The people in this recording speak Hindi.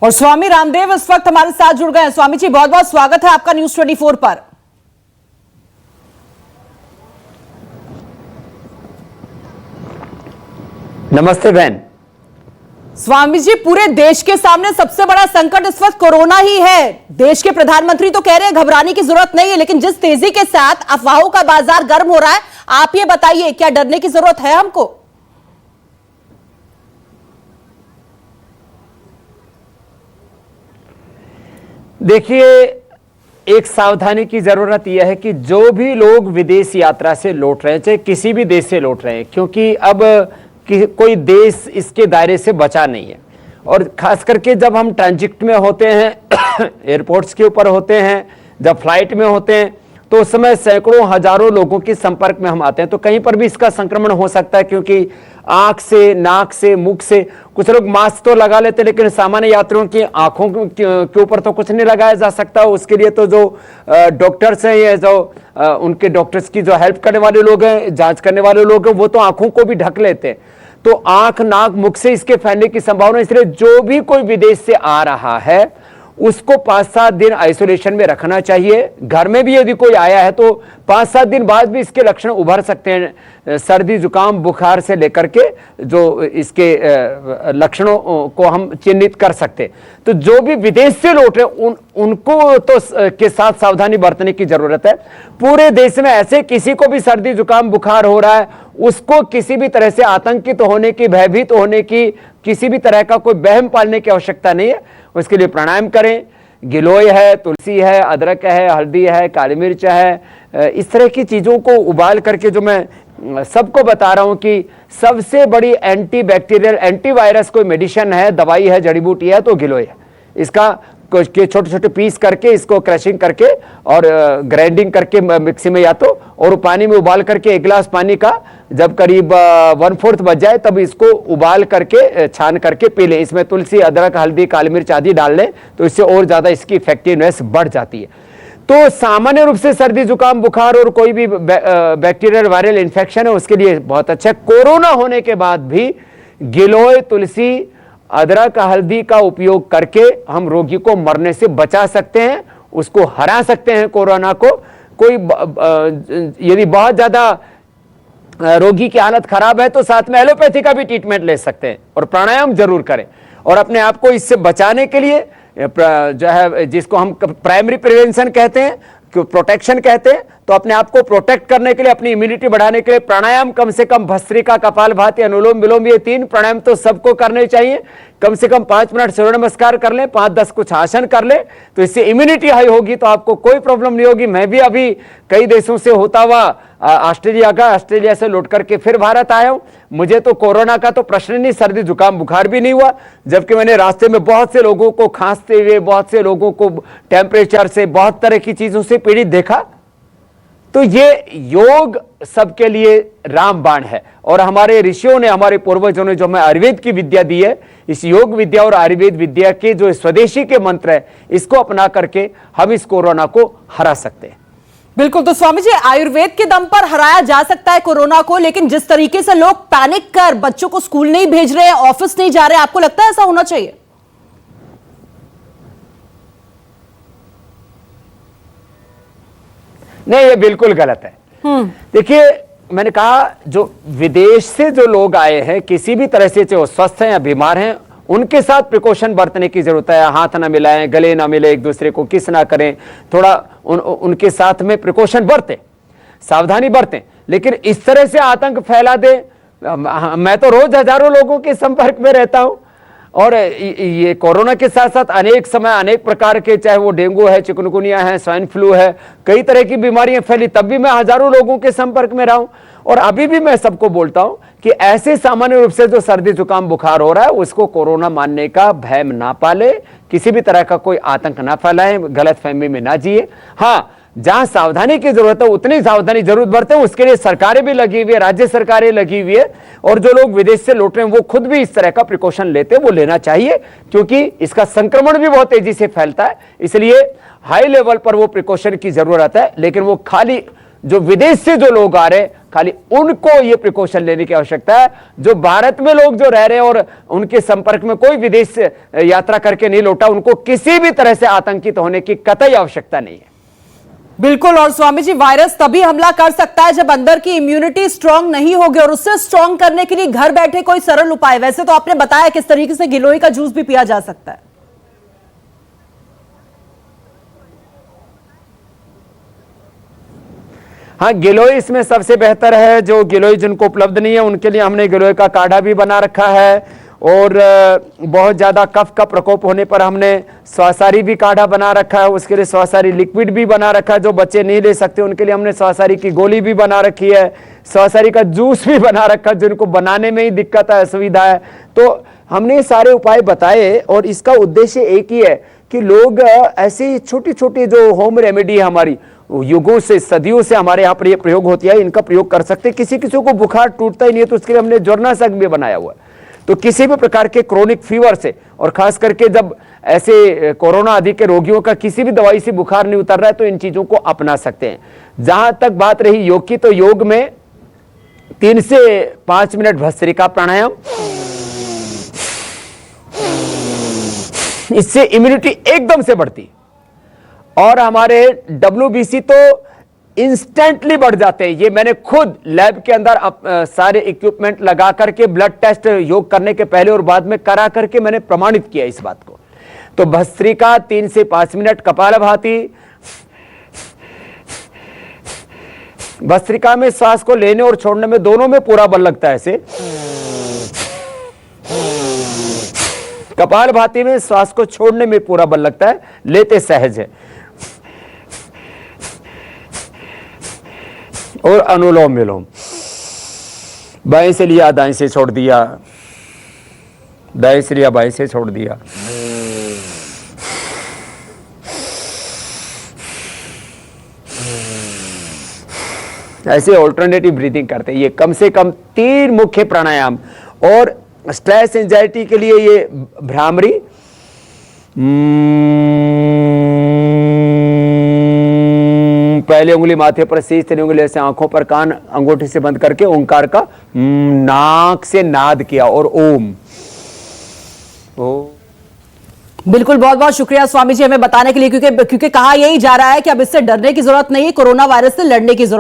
और स्वामी रामदेव इस वक्त हमारे साथ जुड़ गए हैं। स्वामी जी, बहुत बहुत स्वागत है आपका न्यूज 24 पर। नमस्ते बहन। स्वामी जी, पूरे देश के सामने सबसे बड़ा संकट इस वक्त कोरोना ही है। देश के प्रधानमंत्री तो कह रहे हैं घबराने की जरूरत नहीं है, लेकिन जिस तेजी के साथ अफवाहों का बाजार गर्म हो रहा है, आप ये बताइए क्या डरने की जरूरत है हमको? देखिए, एक सावधानी की जरूरत यह है कि जो भी लोग विदेश यात्रा से लौट रहे हैं, चाहे किसी भी देश से लौट रहे हैं, क्योंकि अब कोई देश इसके दायरे से बचा नहीं है। और खास करके जब हम ट्रांजिट में होते हैं एयरपोर्ट्स के ऊपर होते हैं, जब फ्लाइट में होते हैं, तो उस समय सैकड़ों हजारों लोगों के संपर्क में हम आते हैं, तो कहीं पर भी इसका संक्रमण हो सकता है। क्योंकि आंख से, नाक से, मुख से, कुछ लोग मास्क तो लगा लेते हैं, लेकिन सामान्य यात्रियों की आंखों के ऊपर तो कुछ नहीं लगाया जा सकता। उसके लिए तो जो डॉक्टर्स हैं या जो उनके डॉक्टर्स की जो हेल्प करने वाले लोग हैं, जांच करने वाले लोग हैं, वो तो आंखों को भी ढक लेते हैं। तो आंख, नाक, मुख से इसके फैलने की संभावना, इसलिए जो भी कोई विदेश से आ रहा है उसको 5-7 दिन आइसोलेशन में रखना चाहिए। घर में भी यदि कोई आया है तो 5-7 दिन बाद भी इसके लक्षण उभर सकते हैं, सर्दी, जुकाम, बुखार से लेकर के जो इसके लक्षणों को हम चिन्हित कर सकते। तो जो भी विदेश से लौट रहे उनको तो के साथ सावधानी बरतने की जरूरत है। पूरे देश में ऐसे किसी को भी सर्दी, जुकाम, बुखार हो रहा है, उसको किसी भी तरह से आतंकित होने की, भयभीत होने की, किसी भी तरह का कोई वहम पालने की आवश्यकता नहीं है। उसके लिए प्राणायाम करें, गिलोय है, तुलसी है, अदरक है, हल्दी है, काली मिर्च है, इस तरह की चीज़ों को उबाल करके, जो मैं सबको बता रहा हूं कि सबसे बड़ी एंटी बैक्टीरियल, एंटीवायरस कोई मेडिसिन है, दवाई है, जड़ी बूटी है, तो गिलोय है। इसका के छोटे छोटे पीस करके, इसको क्रशिंग करके और ग्राइंडिंग करके मिक्सी में, या तो और पानी में उबाल करके, 1 गिलास पानी का जब करीब 1/4 बच जाए तब इसको उबाल करके, छान करके पी लें। इसमें तुलसी, अदरक, हल्दी, काली मिर्च आदि डाल लें तो इससे और ज्यादा इसकी इफेक्टिवनेस बढ़ जाती है। तो सामान्य रूप से सर्दी, जुकाम, बुखार और कोई भी बैक्टीरियल वायरल इन्फेक्शन है उसके लिए बहुत अच्छा है। कोरोना होने के बाद भी गिलोय, तुलसी, अदरक, हल्दी का उपयोग करके हम रोगी को मरने से बचा सकते हैं, उसको हरा सकते हैं कोरोना को। कोई यदि बहुत ज्यादा रोगी की हालत खराब है तो साथ में एलोपैथी का भी ट्रीटमेंट ले सकते हैं, और प्राणायाम जरूर करें। और अपने आप को इससे बचाने के लिए जो है, जिसको हम प्राइमरी प्रिवेंशन कहते हैं, प्रोटेक्शन कहते हैं, तो अपने आप को प्रोटेक्ट करने के लिए, अपनी इम्यूनिटी बढ़ाने के लिए प्राणायाम कम से कम भस्त्रिका, कपालभाति, अनुलोम विलोम, ये 3 प्राणायाम तो सबको करने चाहिए। कम से कम 5 मिनट सूर्य नमस्कार कर लें, 5-10 कुछ आसन कर लें, तो इससे इम्यूनिटी हाई होगी, तो आपको कोई प्रॉब्लम नहीं होगी। मैं भी अभी कई देशों से होता हुआ ऑस्ट्रेलिया से लौट करके फिर भारत आया हूं। मुझे तो कोरोना का तो प्रश्न नहीं, सर्दी, जुकाम, बुखार भी नहीं हुआ, जबकि मैंने रास्ते में बहुत से लोगों को खांसते हुए, बहुत से लोगों को टेम्परेचर से, बहुत तरह की चीजों से पीड़ित देखा। तो ये योग सबके लिए रामबाण है, और हमारे ऋषियों ने, हमारे पूर्वजों ने जो हमें आयुर्वेद की विद्या दी है, इस योग विद्या और आयुर्वेद विद्या के जो स्वदेशी के मंत्र है, इसको अपना करके हम इस कोरोना को हरा सकते हैं। बिल्कुल। तो स्वामी जी, आयुर्वेद के दम पर हराया जा सकता है कोरोना को, लेकिन जिस तरीके से लोग पैनिक कर बच्चों को स्कूल नहीं भेज रहे हैं, ऑफिस नहीं जा रहे हैं, आपको लगता है ऐसा होना चाहिए? नहीं, ये बिल्कुल गलत है। देखिए, मैंने कहा जो विदेश से जो लोग आए हैं, किसी भी तरह से, चाहे वो स्वस्थ हैं या बीमार हैं, उनके साथ प्रिकॉशन बरतने की जरूरत है। हाथ ना मिलाएं, गले ना मिले, एक दूसरे को किस ना करें, थोड़ा उनके साथ में प्रिकॉशन बरतें, सावधानी बरतें। लेकिन इस तरह से आतंक फैला दे, मैं तो रोज हजारों लोगों के संपर्क में रहता हूं, और ये कोरोना के साथ साथ अनेक समय अनेक प्रकार के, चाहे वो डेंगू है, चिकनगुनिया है, स्वाइन फ्लू है, कई तरह की बीमारियां फैली, तब भी मैं हजारों लोगों के संपर्क में रहा हूं। और अभी भी मैं सबको बोलता हूं कि ऐसे सामान्य रूप से जो सर्दी, जुकाम, बुखार हो रहा है, उसको कोरोना मानने का भय ना पाले, किसी भी तरह का कोई आतंक ना फैलाएं, गलत फहमी में ना जिए। हाँ, जहां सावधानी की जरूरत है उतनी सावधानी जरूर बरतें, उसके लिए सरकारें भी लगी हुई है, राज्य सरकारें लगी हुई है, और जो लोग विदेश से लौट रहे हैं वो खुद भी इस तरह का प्रिकॉशन लेते हैं, वो लेना चाहिए, क्योंकि इसका संक्रमण भी बहुत तेजी से फैलता है। इसलिए हाई लेवल पर वो प्रिकॉशन की जरूरत है, लेकिन वो खाली जो विदेश से जो लोग आ रहे हैं खाली उनको ये प्रिकॉशन लेने की आवश्यकता है। जो भारत में लोग जो रह रहे हैं और उनके संपर्क में कोई विदेश से यात्रा करके नहीं लौटा, उनको किसी भी तरह से आतंकित होने की कतई आवश्यकता नहीं है। बिल्कुल। और स्वामी जी, वायरस तभी हमला कर सकता है जब अंदर की इम्यूनिटी स्ट्रांग नहीं होगी, और उससे स्ट्रांग करने के लिए घर बैठे कोई सरल उपाय, वैसे तो आपने बताया किस तरीके से गिलोय का जूस भी पिया जा सकता है। हाँ, गिलोय इसमें सबसे बेहतर है। जो गिलोय जिनको उपलब्ध नहीं है उनके लिए हमने गिलोय का काढ़ा भी बना रखा है, और बहुत ज़्यादा कफ का प्रकोप होने पर हमने स्वासारी भी काढ़ा बना रखा है, उसके लिए स्वासारी लिक्विड भी बना रखा है। जो बच्चे नहीं ले सकते उनके लिए हमने स्वासारी की गोली भी बना रखी है, स्वासारी का जूस भी बना रखा है, जिनको बनाने में ही दिक्कत है, असुविधा है। तो हमने सारे उपाय बताए, और इसका उद्देश्य एक ही है कि लोग ऐसी छोटी छोटी जो होम रेमेडी है हमारी, युगों से सदियों से हमारे यहाँ पर ये प्रयोग होती है, इनका प्रयोग कर सकते हैं। किसी किसी को बुखार टूटता ही नहीं है तो उसके लिए हमने ज्वरनाशक भी बनाया हुआ है। तो किसी भी प्रकार के क्रोनिक फीवर से, और खास करके जब ऐसे कोरोना आदि के रोगियों का किसी भी दवाई से बुखार नहीं उतर रहा है, तो इन चीजों को अपना सकते हैं। जहां तक बात रही योग की, तो योग में 3 से 5 मिनट भस्त्रिका प्राणायाम, इससे इम्यूनिटी एकदम से बढ़ती, और हमारे WBC तो इंस्टेंटली बढ़ जाते हैं। ये मैंने खुद लैब के अंदर सारे इक्विपमेंट लगा करके ब्लड टेस्ट योग करने के पहले और बाद में करा करके मैंने प्रमाणित किया इस बात को। तो भस्त्रिका 3 से 5 मिनट, कपालभाति, भस्त्रिका में श्वास को लेने और छोड़ने में दोनों में पूरा बल लगता है ऐसे। कपालभाति में श्वास को छोड़ने में पूरा बल लगता है, लेते सहज है। और अनुलोम विलोम, बाएं से लिया दाएं से छोड़ दिया, दाएं से लिया बाएं से छोड़ दिया। ऐसे ऑल्टरनेटिव ब्रीदिंग करते हैं। ये कम से कम 3 मुख्य प्राणायाम, और स्ट्रेस एंजाइटी के लिए ये भ्रामरी, पहले उंगली माथे पर, शेष 3 उंगली से आंखों पर, कान अंगूठी से बंद करके ओंकार का नाक से नाद किया, और ओम। बिल्कुल, बहुत बहुत शुक्रिया स्वामी जी हमें बताने के लिए, क्योंकि कहा यही जा रहा है कि अब इससे डरने की जरूरत नहीं है, कोरोना वायरस से लड़ने की जरूरत